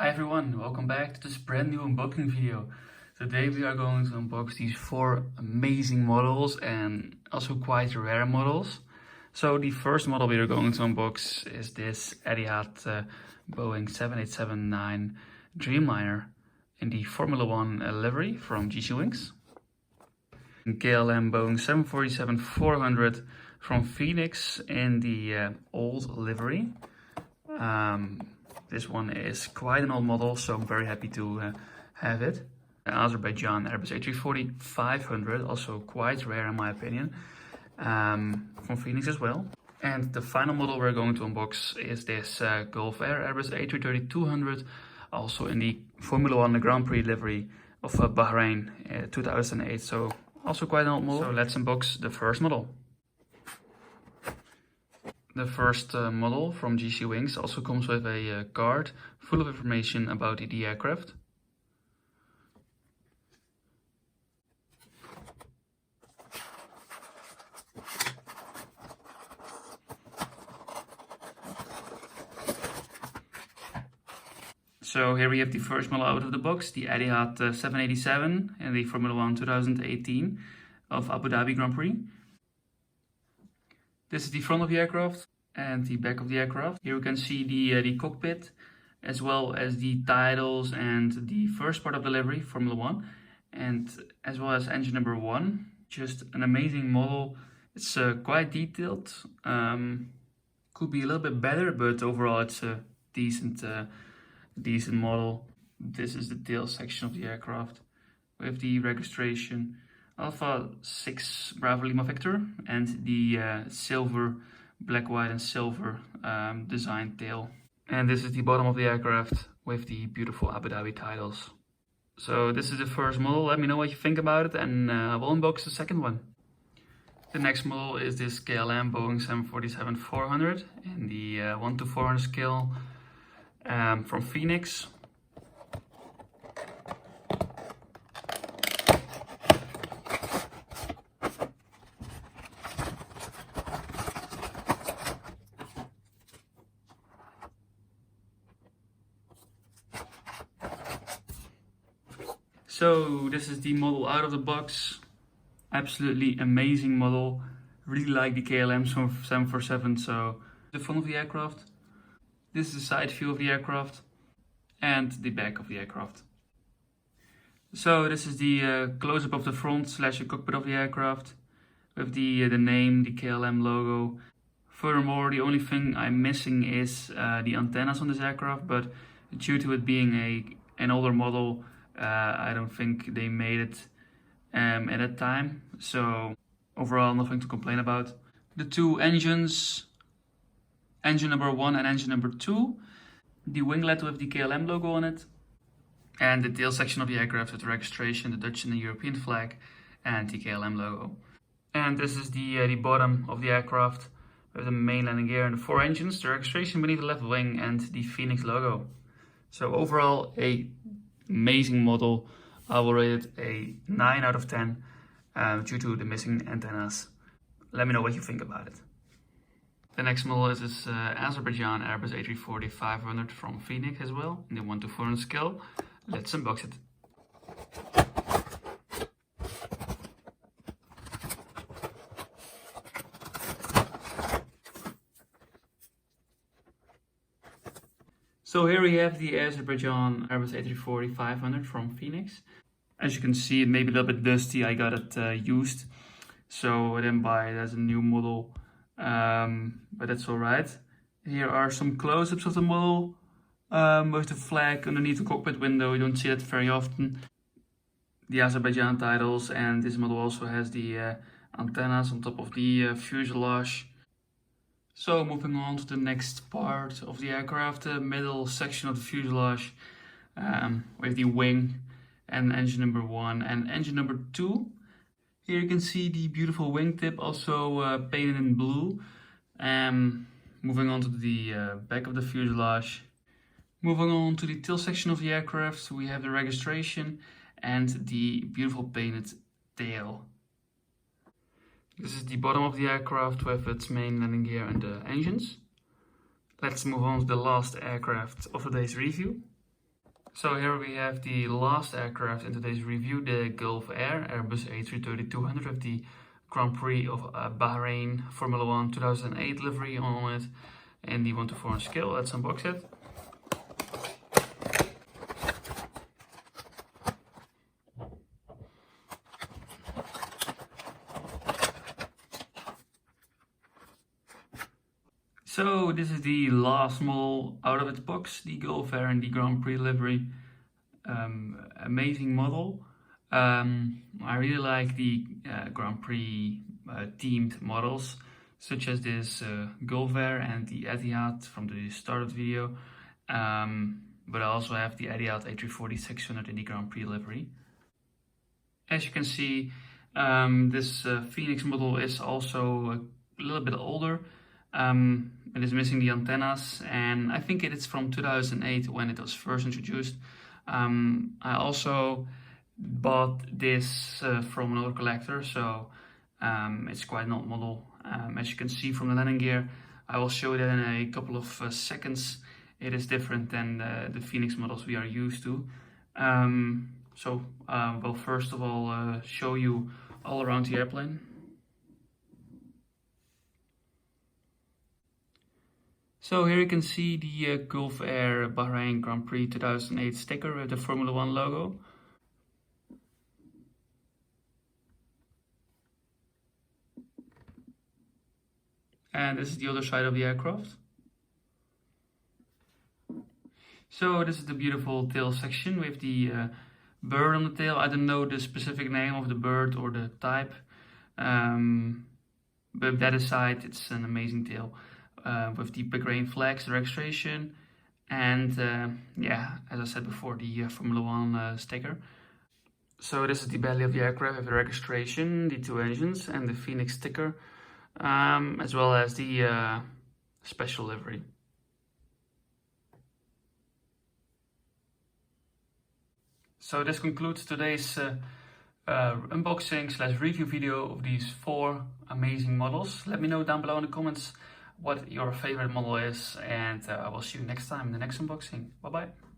Hi everyone, welcome back to this brand new unboxing video. Today we are going to unbox these four amazing models and also quite rare models. So the first model we are going to unbox is this Etihad Boeing 787-9 Dreamliner in the Formula One livery from GC Wings. KLM Boeing 747-400 from Phoenix in the old livery. This one is quite an old model, so I'm very happy to have it. Azerbaijan Airbus A340-500, also quite rare in my opinion, from Phoenix as well. And the final model we're going to unbox is this Gulf Air Airbus A330-200, also in the Formula One Grand Prix livery of Bahrain 2008, so also quite an old model. So let's unbox the first model. The first model from GC Wings also comes with a card full of information about the aircraft. So here we have the first model out of the box, the Etihad 787 in the Formula One 2018 of Abu Dhabi Grand Prix. This is the front of the aircraft and the back of the aircraft. Here we can see the cockpit, as well as the titles and the first part of the livery, Formula One, and as well as engine number 1. Just an amazing model. It's quite detailed. Could be a little bit better, but overall it's a decent model. This is the tail section of the aircraft with the registration Alpha 6 Bravo Lima Victor and the silver, black, white and silver design tail. And this is the bottom of the aircraft with the beautiful Abu Dhabi titles. So this is the first model. Let me know what you think about it, and we'll unbox the second one. The next model is this KLM Boeing 747-400 in the 1:400 scale from Phoenix. So this is the model out of the box. Absolutely amazing model. Really like the KLM 747. So the front of the aircraft. This is the side view of the aircraft and the back of the aircraft. So this is the close-up of the front / cockpit of the aircraft with the name, the KLM logo. Furthermore, the only thing I'm missing is the antennas on this aircraft, but due to it being an older model, I don't think they made it at that time. So overall, nothing to complain about. The two engines, engine number 1 and engine number 2, the winglet with the KLM logo on it, and the tail section of the aircraft with the registration, the Dutch and the European flag, and the KLM logo. And this is the bottom of the aircraft with the main landing gear and the 4 engines, the registration beneath the left wing, and the Phoenix logo. So overall, a amazing model. I will rate it a 9 out of 10 due to the missing antennas. Let me know what you think about it. The next model is this Azerbaijan Airbus A340-500 from Phoenix as well, in the 1:400 scale. Let's unbox it. So here we have the Azerbaijan Airbus A340-500 from Phoenix. As you can see, it may be a little bit dusty. I got it used, so I didn't buy it as a new model. But that's alright. Here are some close-ups of the model with the flag underneath the cockpit window. You don't see that very often. The Azerbaijan titles, and this model also has the antennas on top of the fuselage. So moving on to the next part of the aircraft, the middle section of the fuselage with the wing and engine number 1 and engine number 2. Here you can see the beautiful wingtip, also painted in blue. Moving on to the back of the fuselage. Moving on to the tail section of the aircraft, we have the registration and the beautiful painted tail. This is the bottom of the aircraft with its main landing gear and the engines. Let's move on to the last aircraft of today's review. So here we have the last aircraft in today's review, the Gulf Air Airbus A330-200 with the Grand Prix of Bahrain Formula 1 2008 livery on it and the 1:4 scale. Let's unbox it. So this is the last model out of its box, the Gulf Air and the Grand Prix livery. Amazing model. I really like the Grand Prix themed models, such as this Gulf Air and the Etihad from the start of the video. But I also have the Etihad A340-500 in the Grand Prix livery. As you can see, this Phoenix model is also a little bit older. It is missing the antennas, and I think it is from 2008 when it was first introduced. I also bought this from another collector, so it's quite an old model. As you can see from the landing gear, I will show that in a couple of seconds. It is different than the Phoenix models we are used to. We'll first of all show you all around the airplane. So here you can see the Gulf Air Bahrain Grand Prix 2008 sticker with the Formula 1 logo. And this is the other side of the aircraft. So this is the beautiful tail section with the bird on the tail. I don't know the specific name of the bird or the type, but that aside, it's an amazing tail. With the Bahrain flags, the registration, and yeah, as I said before, the Formula 1 sticker. So this is the belly of the aircraft with the registration, the two engines, and the Phoenix sticker, as well as the special livery. So this concludes today's unboxing / review video of these 4 amazing models. Let me know down below in the comments what your favorite model is, and I will see you next time in the next unboxing. Bye bye.